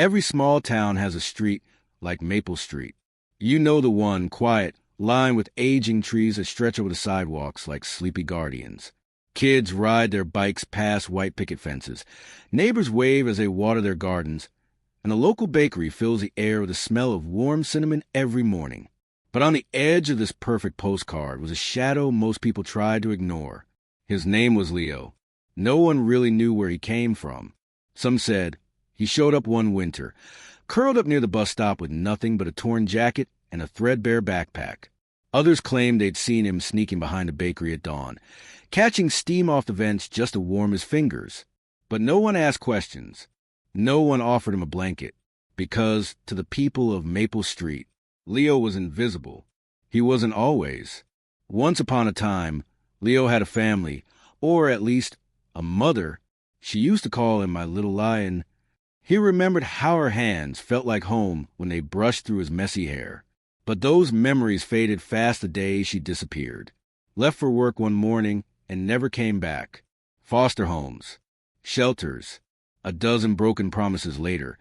Every small town has a street like Maple Street. You know the one, quiet, lined with aging trees that stretch over the sidewalks like sleepy guardians. Kids ride their bikes past white picket fences. Neighbors wave as they water their gardens, and a local bakery fills the air with the smell of warm cinnamon every morning. But on the edge of this perfect postcard was a shadow most people tried to ignore. His name was Leo. No one really knew where he came from. Some said he showed up one winter, curled up near the bus stop with nothing but a torn jacket and a threadbare backpack. Others claimed they'd seen him sneaking behind a bakery at dawn, catching steam off the vents just to warm his fingers. But no one asked questions. No one offered him a blanket, because to the people of Maple Street, Leo was invisible. He wasn't always. Once upon a time, Leo had a family, or at least a mother. She used to call him my little lion. He remembered how her hands felt like home when they brushed through his messy hair. But those memories faded fast the day she disappeared. Left for work one morning and never came back. Foster homes, shelters, a dozen broken promises later.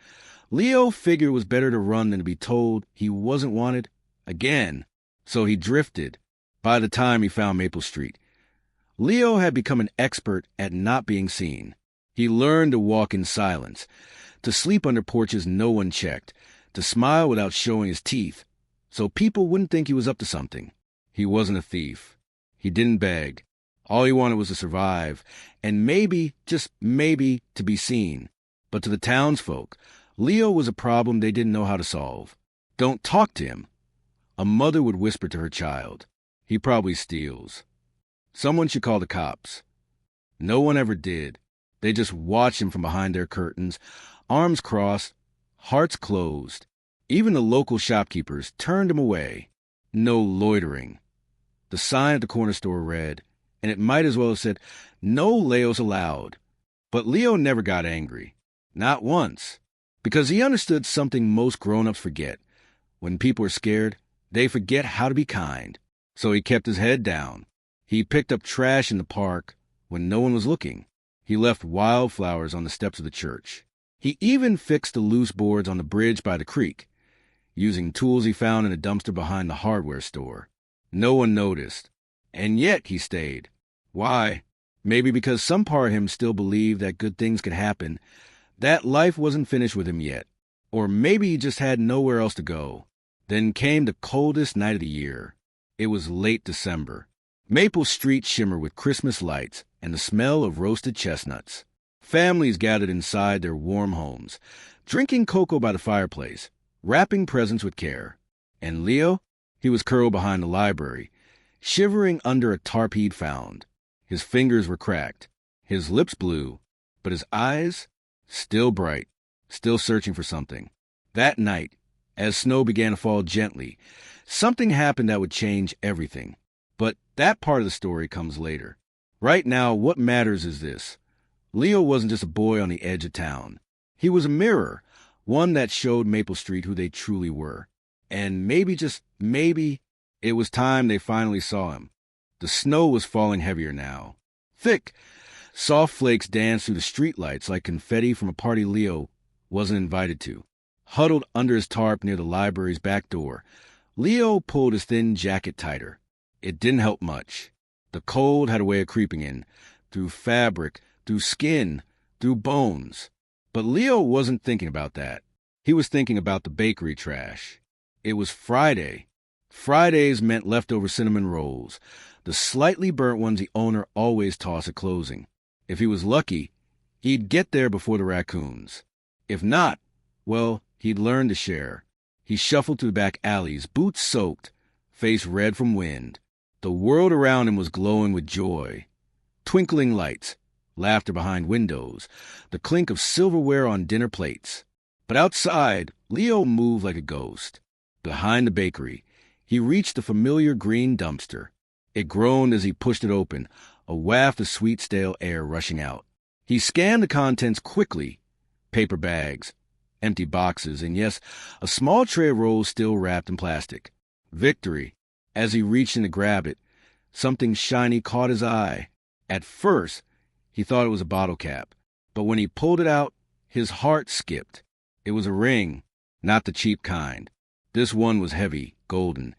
Leo figured it was better to run than to be told he wasn't wanted again. So he drifted. By the time he found Maple Street, Leo had become an expert at not being seen. He learned to walk in silence, to sleep under porches no one checked, to smile without showing his teeth, so people wouldn't think he was up to something. He wasn't a thief. He didn't beg. All he wanted was to survive, and maybe, just maybe, to be seen. But to the townsfolk, Leo was a problem they didn't know how to solve. Don't talk to him. A mother would whisper to her child, "He probably steals." Someone should call the cops. No one ever did. They just watched him from behind their curtains, arms crossed, hearts closed. Even the local shopkeepers turned him away. No loitering. The sign at the corner store read, and it might as well have said, "No Leos allowed." But Leo never got angry. Not once. Because he understood something most grown-ups forget. When people are scared, they forget how to be kind. So he kept his head down. He picked up trash in the park when no one was looking. He left wildflowers on the steps of the church. He even fixed the loose boards on the bridge by the creek, using tools he found in a dumpster behind the hardware store. No one noticed. And yet he stayed. Why? Maybe because some part of him still believed that good things could happen, that life wasn't finished with him yet. Or maybe he just had nowhere else to go. Then came the coldest night of the year. It was late December. Maple Street shimmered with Christmas lights and the smell of roasted chestnuts. Families gathered inside their warm homes, drinking cocoa by the fireplace, wrapping presents with care. And Leo? He was curled behind the library, shivering under a tarp he'd found. His fingers were cracked, his lips blue, but his eyes still bright, still searching for something. That night, as snow began to fall gently, something happened that would change everything. But that part of the story comes later. Right now, what matters is this. Leo wasn't just a boy on the edge of town. He was a mirror, one that showed Maple Street who they truly were. And maybe, just maybe, it was time they finally saw him. The snow was falling heavier now. Thick, soft flakes danced through the streetlights like confetti from a party Leo wasn't invited to. Huddled under his tarp near the library's back door, Leo pulled his thin jacket tighter. It didn't help much. The cold had a way of creeping in, through fabric, through skin, through bones. But Leo wasn't thinking about that. He was thinking about the bakery trash. It was Friday. Fridays meant leftover cinnamon rolls, the slightly burnt ones the owner always tossed at closing. If he was lucky, he'd get there before the raccoons. If not, well, he'd learn to share. He shuffled through the back alleys, boots soaked, face red from wind. The world around him was glowing with joy. Twinkling lights, laughter behind windows, the clink of silverware on dinner plates. But outside, Leo moved like a ghost. Behind the bakery, he reached the familiar green dumpster. It groaned as he pushed it open, a waft of sweet, stale air rushing out. He scanned the contents quickly. Paper bags, empty boxes, and yes, a small tray of rolls still wrapped in plastic. Victory. As he reached in to grab it, something shiny caught his eye. At first, he thought it was a bottle cap, but when he pulled it out, his heart skipped. It was a ring, not the cheap kind. This one was heavy, golden,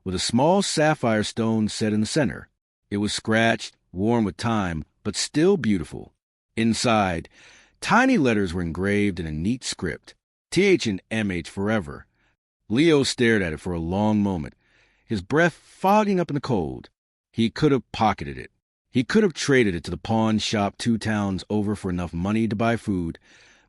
with a small sapphire stone set in the center. It was scratched, worn with time, but still beautiful. Inside, tiny letters were engraved in a neat script, TH and MH forever. Leo stared at it for a long moment, his breath fogging up in the cold. He could have pocketed it. He could have traded it to the pawn shop 2 towns over for enough money to buy food,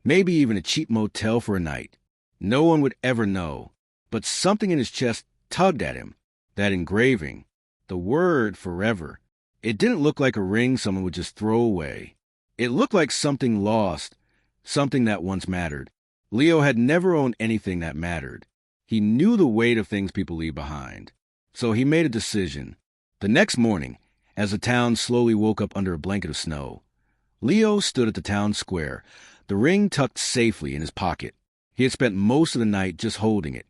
maybe even a cheap motel for a night. No one would ever know, but something in his chest tugged at him. That engraving, the word forever. It didn't look like a ring someone would just throw away. It looked like something lost, something that once mattered. Leo had never owned anything that mattered. He knew the weight of things people leave behind. So he made a decision. The next morning, as the town slowly woke up under a blanket of snow, Leo stood at the town square, the ring tucked safely in his pocket. He had spent most of the night just holding it,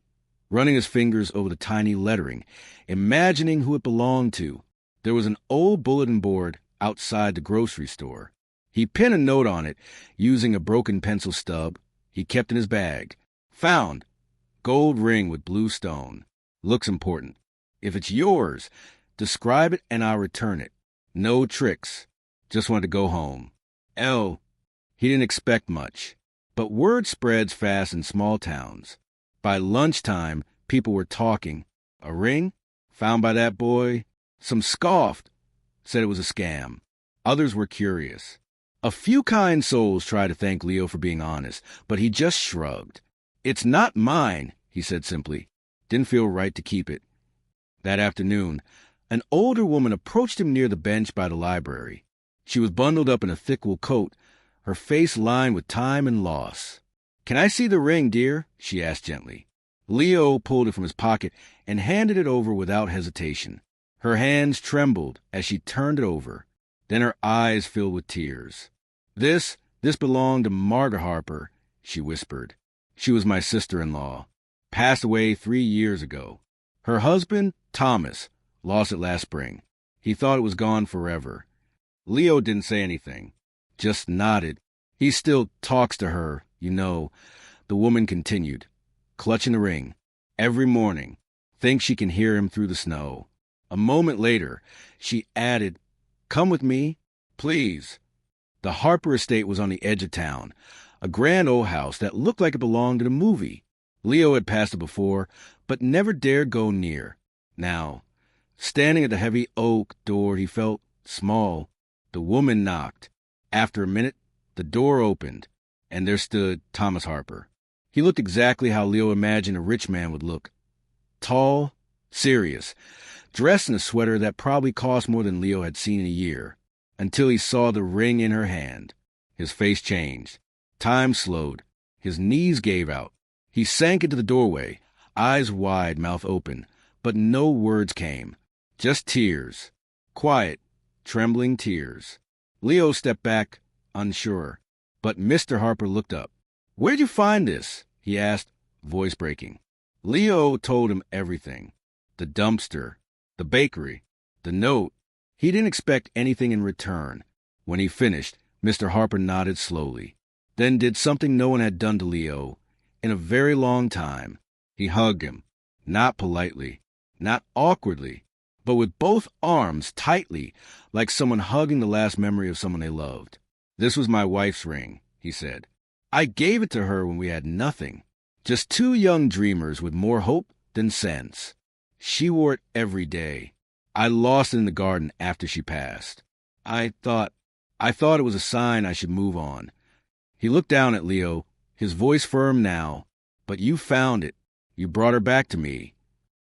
running his fingers over the tiny lettering, imagining who it belonged to. There was an old bulletin board outside the grocery store. He pinned a note on it using a broken pencil stub he kept in his bag. Found. Gold ring with blue stone. Looks important. If it's yours, describe it and I'll return it. No tricks. Just wanted to go home. L. He didn't expect much. But word spreads fast in small towns. By lunchtime, people were talking. A ring? Found by that boy? Some scoffed, said it was a scam. Others were curious. A few kind souls tried to thank Leo for being honest, but he just shrugged. It's not mine, he said simply. Didn't feel right to keep it. That afternoon, an older woman approached him near the bench by the library. She was bundled up in a thick wool coat, her face lined with time and loss. "Can I see the ring, dear?" she asked gently. Leo pulled it from his pocket and handed it over without hesitation. Her hands trembled as she turned it over. Then her eyes filled with tears. This belonged to Margaret Harper," she whispered. "She was my sister-in-law. Passed away 3 years ago. Her husband, Thomas, lost it last spring. He thought it was gone forever." Leo didn't say anything, just nodded. "He still talks to her, you know," the woman continued, clutching the ring. "Every morning. Thinks she can hear him through the snow." A moment later, she added, "Come with me, please." The Harper estate was on the edge of town, a grand old house that looked like it belonged in a movie. Leo had passed it before, but never dared go near. Now, standing at the heavy oak door, he felt small. The woman knocked. After a minute, the door opened, and there stood Thomas Harper. He looked exactly how Leo imagined a rich man would look. Tall, serious, dressed in a sweater that probably cost more than Leo had seen in a year, until he saw the ring in her hand. His face changed. Time slowed. His knees gave out. He sank into the doorway, eyes wide, mouth open, but no words came. Just tears. Quiet, trembling tears. Leo stepped back, unsure. But Mr. Harper looked up. "Where'd you find this?" he asked, voice breaking. Leo told him everything. The dumpster, the bakery, the note. He didn't expect anything in return. When he finished, Mr. Harper nodded slowly, then did something no one had done to Leo in a very long time. He hugged him, not politely, not awkwardly, but with both arms tightly, like someone hugging the last memory of someone they loved. "This was my wife's ring," he said. "I gave it to her when we had nothing. Just 2 young dreamers with more hope than sense. She wore it every day. I lost it in the garden after she passed. I thought it was a sign I should move on." He looked down at Leo, his voice firm now. "But you found it. You brought her back to me."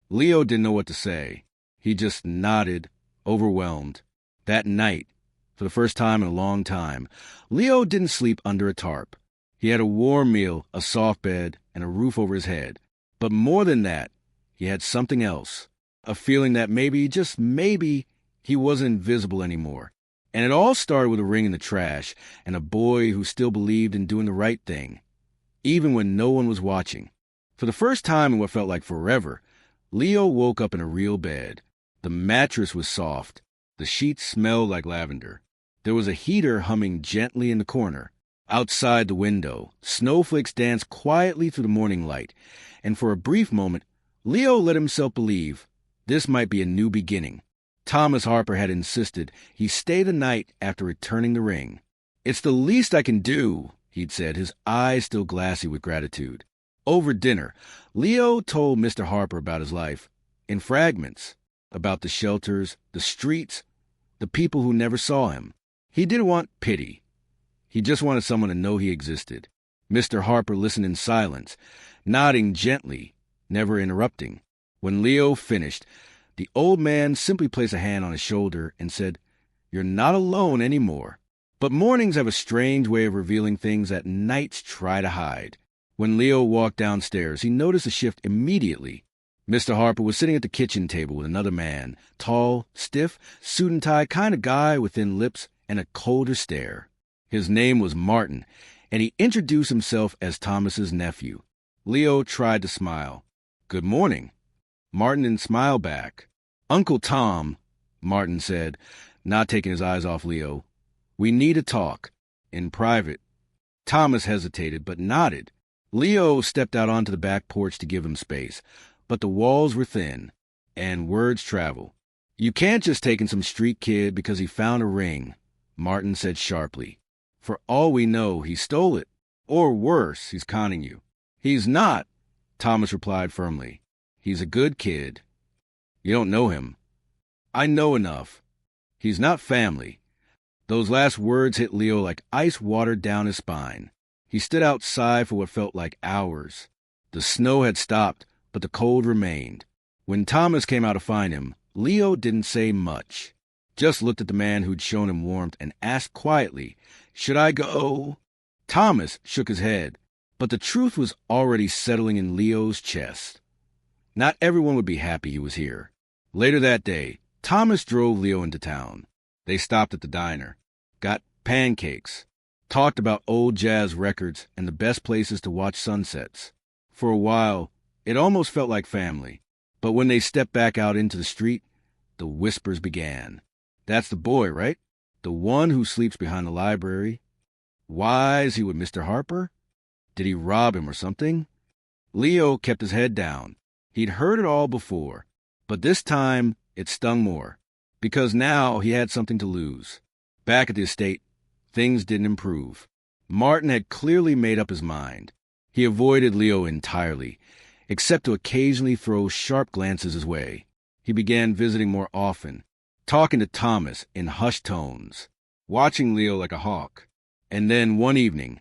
Leo didn't know what to say. He just nodded, overwhelmed. That night, for the first time in a long time, Leo didn't sleep under a tarp. He had a warm meal, a soft bed, and a roof over his head. But more than that, he had something else. A feeling that maybe, just maybe, he wasn't invisible anymore. And it all started with a ring in the trash and a boy who still believed in doing the right thing, even when no one was watching. For the first time in what felt like forever, Leo woke up in a real bed. The mattress was soft. The sheets smelled like lavender. There was a heater humming gently in the corner. Outside the window, snowflakes danced quietly through the morning light, and for a brief moment, Leo let himself believe this might be a new beginning. Thomas Harper had insisted he stay the night after returning the ring. "It's the least I can do," he'd said, his eyes still glassy with gratitude. Over dinner, Leo told Mr. Harper about his life, in fragments, about the shelters, the streets, the people who never saw him. He didn't want pity. He just wanted someone to know he existed. Mr. Harper listened in silence, nodding gently, never interrupting. When Leo finished, the old man simply placed a hand on his shoulder and said, "You're not alone anymore." But mornings have a strange way of revealing things that nights try to hide. When Leo walked downstairs, he noticed a shift immediately. Mr. Harper was sitting at the kitchen table with another man, tall, stiff, suit and tie kind of guy with thin lips and a colder stare. His name was Martin, and he introduced himself as Thomas's nephew. Leo tried to smile. "Good morning." Martin didn't smile back. "Uncle Tom," Martin said, not taking his eyes off Leo, "we need to talk. In private." Thomas hesitated, but nodded. Leo stepped out onto the back porch to give him space, but the walls were thin, and words travel. "You can't just take in some street kid because he found a ring," Martin said sharply. "For all we know, he stole it. Or worse, he's conning you." "He's not," Thomas replied firmly. "He's a good kid. You don't know him." "I know enough. He's not family." Those last words hit Leo like ice water down his spine. He stood outside for what felt like hours. The snow had stopped, but the cold remained. When Thomas came out to find him, Leo didn't say much. Just looked at the man who'd shown him warmth and asked quietly, "Should I go?" Thomas shook his head, but the truth was already settling in Leo's chest. Not everyone would be happy he was here. Later that day, Thomas drove Leo into town. They stopped at the diner, got pancakes, talked about old jazz records and the best places to watch sunsets. For a while, it almost felt like family. But when they stepped back out into the street, the whispers began. "That's the boy, right? The one who sleeps behind the library? Why is he with Mr. Harper? Did he rob him or something?" Leo kept his head down. He'd heard it all before, but this time it stung more, because now he had something to lose. Back at the estate, things didn't improve. Martin had clearly made up his mind. He avoided Leo entirely, except to occasionally throw sharp glances his way. He began visiting more often, talking to Thomas in hushed tones, watching Leo like a hawk. And then one evening,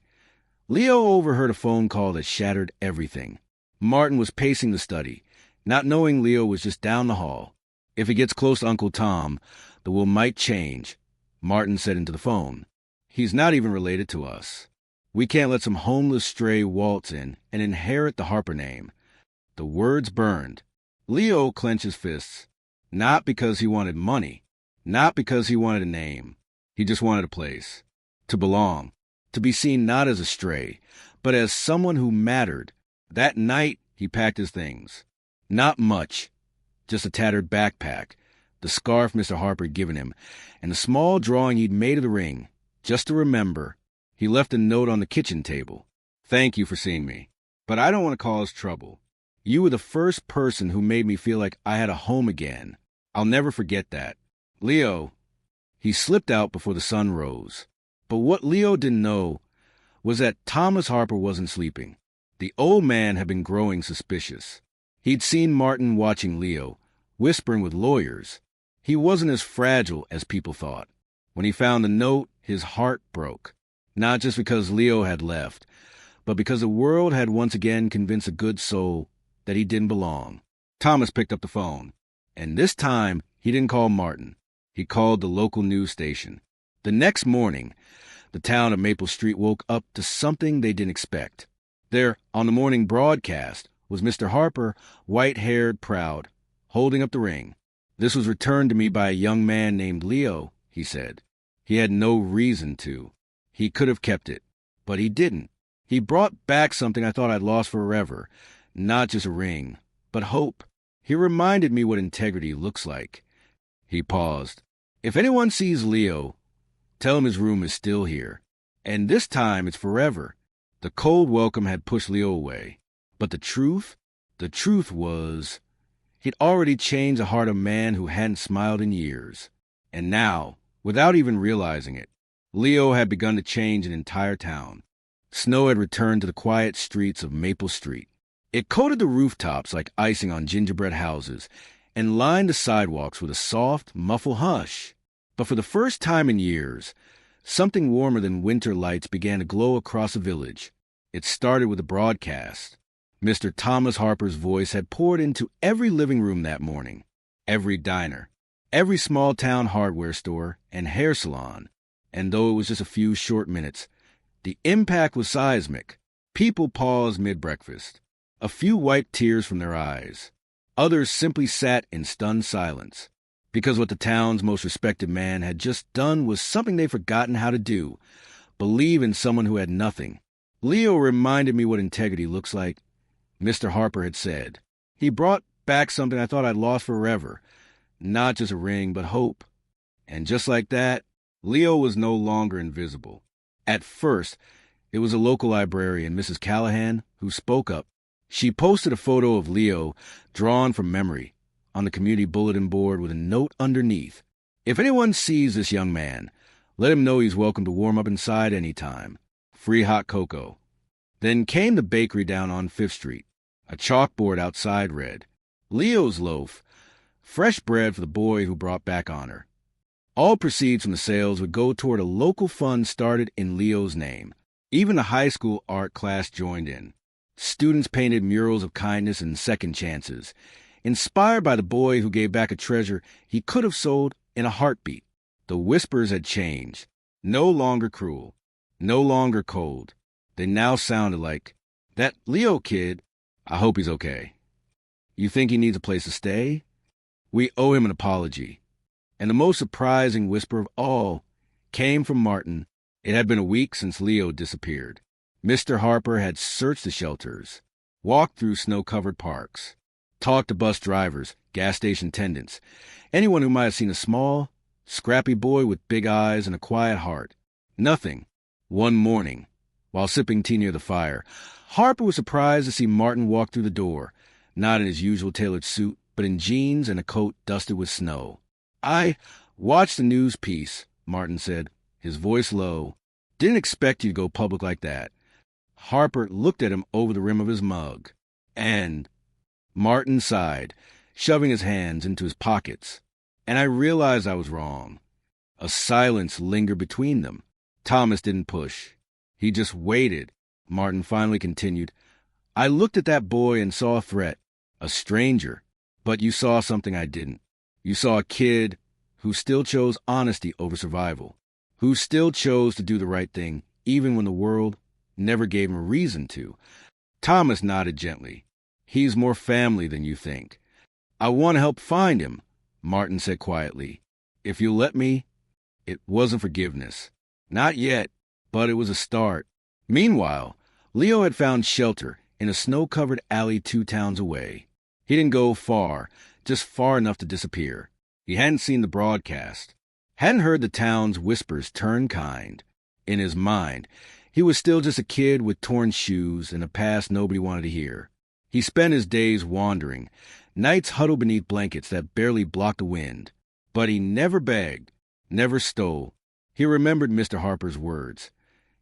Leo overheard a phone call that shattered everything. Martin was pacing the study, not knowing Leo was just down the hall. "If he gets close to Uncle Tom, the will might change," Martin said into the phone. "He's not even related to us. We can't let some homeless stray waltz in and inherit the Harper name." The words burned. Leo clenched his fists, not because he wanted money, not because he wanted a name. He just wanted a place, to belong, to be seen not as a stray, but as someone who mattered. That night, he packed his things. Not much, just a tattered backpack, the scarf Mr. Harper had given him, and a small drawing he'd made of the ring, just to remember. He left a note on the kitchen table. "Thank you for seeing me, but I don't want to cause trouble. You were the first person who made me feel like I had a home again. I'll never forget that. Leo." He slipped out before the sun rose. But what Leo didn't know was that Thomas Harper wasn't sleeping. The old man had been growing suspicious. He'd seen Martin watching Leo, whispering with lawyers. He wasn't as fragile as people thought. When he found the note, his heart broke. Not just because Leo had left, but because the world had once again convinced a good soul that he didn't belong. Thomas picked up the phone, and this time he didn't call Martin. He called the local news station. The next morning, the town of Maple Street woke up to something they didn't expect. There, on the morning broadcast, was Mr. Harper, white-haired, proud, holding up the ring. "This was returned to me by a young man named Leo," he said. "He had no reason to. He could have kept it, but he didn't. He brought back something I thought I'd lost forever. Not just a ring, but hope. He reminded me what integrity looks like." He paused. "If anyone sees Leo, tell him his room is still here." And this time it's forever. The cold welcome had pushed Leo away. But the truth was, he'd already changed the heart of a man who hadn't smiled in years. And now, without even realizing it, Leo had begun to change an entire town. Snow had returned to the quiet streets of Maple Street. It coated the rooftops like icing on gingerbread houses and lined the sidewalks with a soft, muffled hush. But for the first time in years, something warmer than winter lights began to glow across the village. It started with a broadcast. Mr. Thomas Harper's voice had poured into every living room that morning, every diner, every small-town hardware store and hair salon. And though it was just a few short minutes, the impact was seismic. People paused mid-breakfast. A few wiped tears from their eyes. Others simply sat in stunned silence, because what the town's most respected man had just done was something they'd forgotten how to do: believe in someone who had nothing. Leo reminded me what integrity looks like, Mr. Harper had said. He brought back something I thought I'd lost forever. Not just a ring, but hope. And just like that, Leo was no longer invisible. At first, it was a local librarian, Mrs. Callahan, who spoke up. She posted a photo of Leo, drawn from memory, on the community bulletin board with a note underneath. If anyone sees this young man, let him know he's welcome to warm up inside any time. Free hot cocoa. Then came the bakery down on 5th Street. A chalkboard outside read, Leo's Loaf, fresh bread for the boy who brought back honor. All proceeds from the sales would go toward a local fund started in Leo's name. Even the high school art class joined in. Students painted murals of kindness and second chances, inspired by the boy who gave back a treasure he could have sold in a heartbeat. The whispers had changed. No longer cruel. No longer cold. They now sounded like, that Leo kid, I hope he's okay. You think he needs a place to stay? We owe him an apology. And the most surprising whisper of all came from Martin. It had been a week since Leo disappeared. Mr. Harper had searched the shelters, walked through snow-covered parks, talked to bus drivers, gas station attendants, anyone who might have seen a small, scrappy boy with big eyes and a quiet heart. Nothing. One morning, while sipping tea near the fire, Harper was surprised to see Martin walk through the door, not in his usual tailored suit, but in jeans and a coat dusted with snow. I watched the news piece, Martin said, his voice low. Didn't expect you to go public like that. Harper looked at him over the rim of his mug. And Martin sighed, shoving his hands into his pockets. And I realized I was wrong. A silence lingered between them. Thomas didn't push. He just waited. Martin finally continued. I looked at that boy and saw a threat, a stranger. But you saw something I didn't. You saw a kid who still chose honesty over survival, who still chose to do the right thing, even when the world never gave him a reason to. Thomas nodded gently. He's more family than you think. I want to help find him, Martin said quietly. If you'll let me. It wasn't forgiveness. Not yet, but it was a start. Meanwhile, Leo had found shelter in a snow-covered alley 2 towns away. He didn't go far, just far enough to disappear. He hadn't seen the broadcast, hadn't heard the town's whispers turn kind. In his mind, he was still just a kid with torn shoes and a past nobody wanted to hear. He spent his days wandering, nights huddled beneath blankets that barely blocked the wind. But he never begged, never stole. He remembered Mr. Harper's words.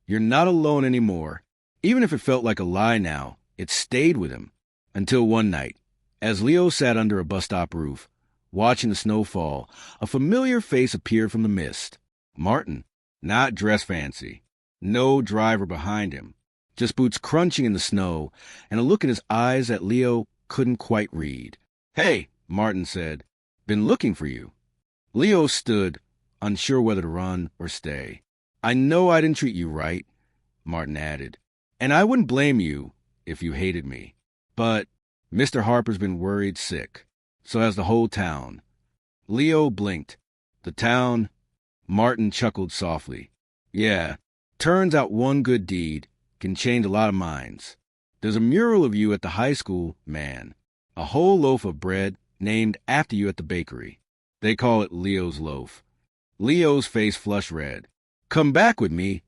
You're not alone anymore. Even if it felt like a lie now, it stayed with him. Until one night, as Leo sat under a bus stop roof, watching the snow fall, a familiar face appeared from the mist. Martin, not dressed fancy. No driver behind him. Just boots crunching in the snow, and a look in his eyes that Leo couldn't quite read. Hey, Martin said. Been looking for you. Leo stood, unsure whether to run or stay. I know I didn't treat you right, Martin added. And I wouldn't blame you if you hated me. But Mr. Harper's been worried sick. So has the whole town. Leo blinked. The town? Martin chuckled softly. Yeah, turns out one good deed can change a lot of minds. There's a mural of you at the high school, man. A whole loaf of bread named after you at the bakery. They call it Leo's Loaf. Leo's face flushed red. Come back with me.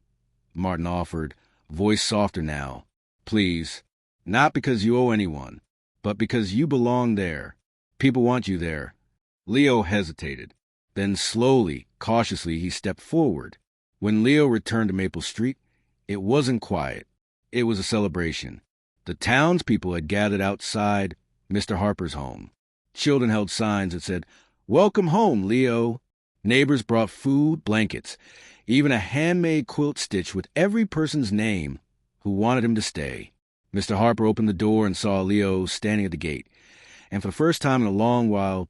Martin offered, voice softer now. Please. Not because you owe anyone, but because you belong there. People want you there. Leo hesitated. Then slowly, cautiously, he stepped forward. When Leo returned to Maple Street, it wasn't quiet. It was a celebration. The townspeople had gathered outside Mr. Harper's home. Children held signs that said, "Welcome home, Leo." Neighbors brought food, blankets, even a handmade quilt stitched with every person's name who wanted him to stay. Mr. Harper opened the door and saw Leo standing at the gate, and for the first time in a long while,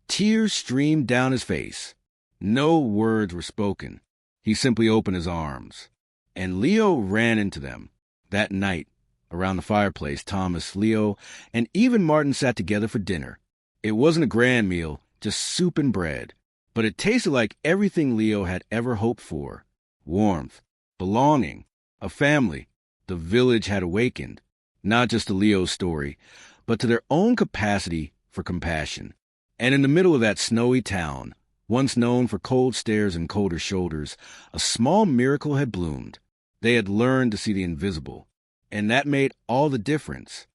tears streamed down his face. No words were spoken. He simply opened his arms, and Leo ran into them. That night, around the fireplace, Thomas, Leo, and even Martin sat together for dinner. It wasn't a grand meal, just soup and bread, but it tasted like everything Leo had ever hoped for. Warmth, belonging, a family. The village had awakened, not just to Leo's story, but to their own capacity for compassion. And in the middle of that snowy town, once known for cold stares and colder shoulders, a small miracle had bloomed. They had learned to see the invisible, and that made all the difference.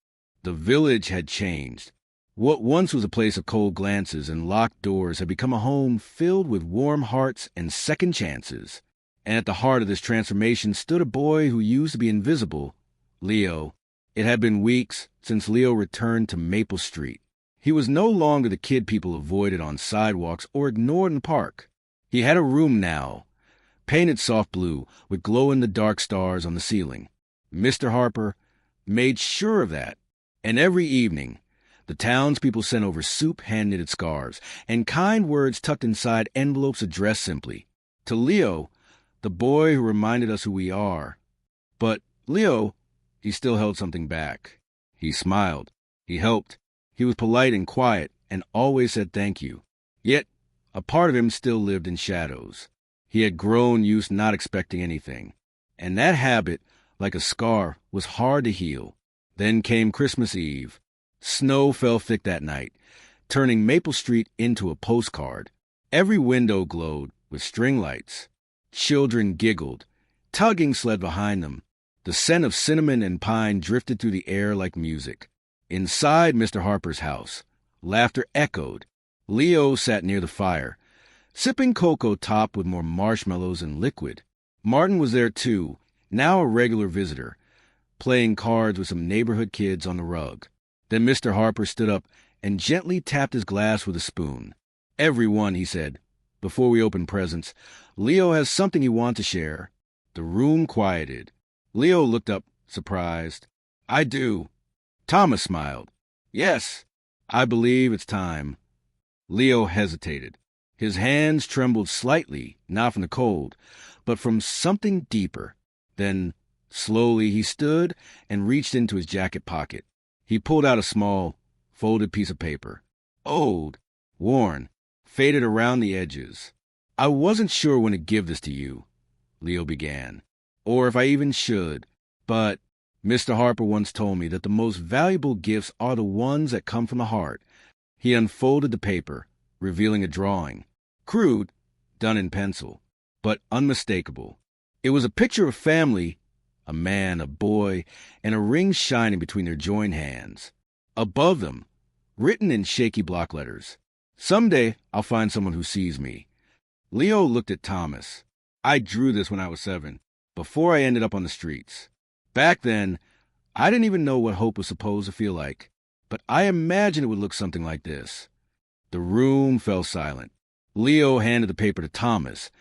The village had changed. What once was a place of cold glances and locked doors had become a home filled with warm hearts and second chances. And at the heart of this transformation stood a boy who used to be invisible, Leo. It had been weeks since Leo returned to Maple Street. He was no longer the kid people avoided on sidewalks or ignored in the park. He had a room now, painted soft blue with glow-in-the-dark stars on the ceiling. Mr. Harper made sure of that, and every evening, the townspeople sent over soup hand-knitted scarves and kind words tucked inside envelopes addressed simply to Leo, the boy who reminded us who we are. But Leo, he still held something back. He smiled. He helped. He was polite and quiet and always said thank you. Yet, a part of him still lived in shadows. He had grown used to not expecting anything. And that habit, like a scar, was hard to heal. Then came Christmas Eve. Snow fell thick that night, turning Maple Street into a postcard. Every window glowed with string lights. Children giggled. Tugging sled behind them. The scent of cinnamon and pine drifted through the air like music. Inside Mr. Harper's house, laughter echoed. Leo sat near the fire, sipping cocoa topped with more marshmallows and liquid. Martin was there too, now a regular visitor, playing cards with some neighborhood kids on the rug. Then Mr. Harper stood up and gently tapped his glass with a spoon. "Everyone," he said, "before we open presents, Leo has something he wants to share." The room quieted. Leo looked up, surprised. "I do." Thomas smiled. "Yes, I believe it's time." Leo hesitated. His hands trembled slightly, not from the cold, but from something deeper. Then, slowly, he stood and reached into his jacket pocket. He pulled out a small, folded piece of paper. Old, worn, faded around the edges. "I wasn't sure when to give this to you," Leo began, "or if I even should, but Mr. Harper once told me that the most valuable gifts are the ones that come from the heart." He unfolded the paper, revealing a drawing. Crude, done in pencil, but unmistakable. It was a picture of family, a man, a boy, and a ring shining between their joined hands. Above them, written in shaky block letters, "Someday I'll find someone who sees me." Leo looked at Thomas. "I drew this when I was 7, before I ended up on the streets. Back then, I didn't even know what hope was supposed to feel like, but I imagined it would look something like this." The room fell silent. Leo handed the paper to Thomas,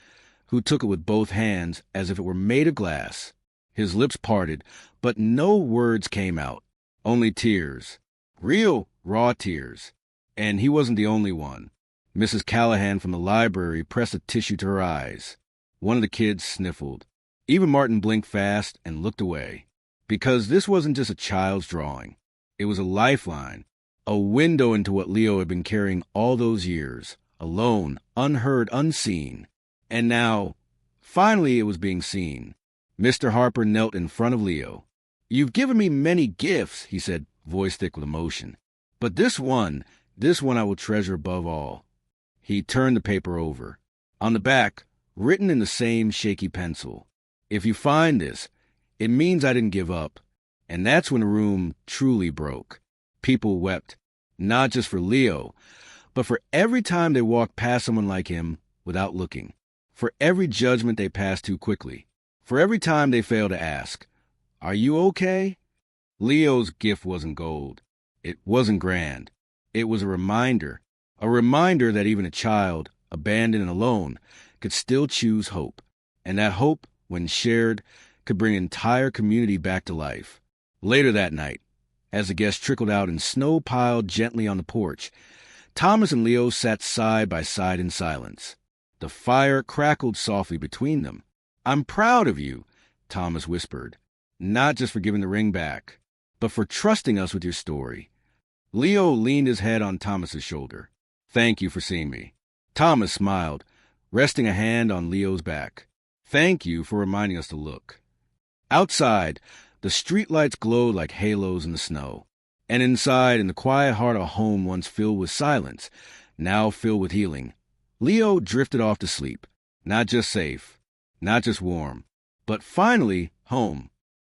who took it with both hands as if it were made of glass. His lips parted, but no words came out, only tears. Real, raw tears. And he wasn't the only one. Mrs. Callahan from the library pressed a tissue to her eyes. One of the kids sniffled. Even Martin blinked fast and looked away. Because this wasn't just a child's drawing. It was a lifeline, a window into what Leo had been carrying all those years, alone, unheard, unseen. And now, finally it was being seen. Mr. Harper knelt in front of Leo. "You've given me many gifts," he said, voice thick with emotion. "But this one I will treasure above all." He turned the paper over. On the back, written in the same shaky pencil, If you find this, it means I didn't give up. And that's when the room truly broke. People wept, not just for Leo, but for every time they walked past someone like him without looking, for every judgment they passed too quickly, for every time they failed to ask, "Are you okay?" Leo's gift wasn't gold. It wasn't grand. It was a reminder that even a child, abandoned and alone, could still choose hope. And that hope, when shared, could bring an entire community back to life. Later that night, as the guests trickled out and snow piled gently on the porch, Thomas and Leo sat side by side in silence. The fire crackled softly between them. "I'm proud of you," Thomas whispered, "not just for giving the ring back, but for trusting us with your story." Leo leaned his head on Thomas's shoulder. "Thank you for seeing me." Thomas smiled, resting a hand on Leo's back. "Thank you for reminding us to look." Outside, the streetlights glowed like halos in the snow. And inside, in the quiet heart of a home once filled with silence, now filled with healing, Leo drifted off to sleep. Not just safe, not just warm, but finally home.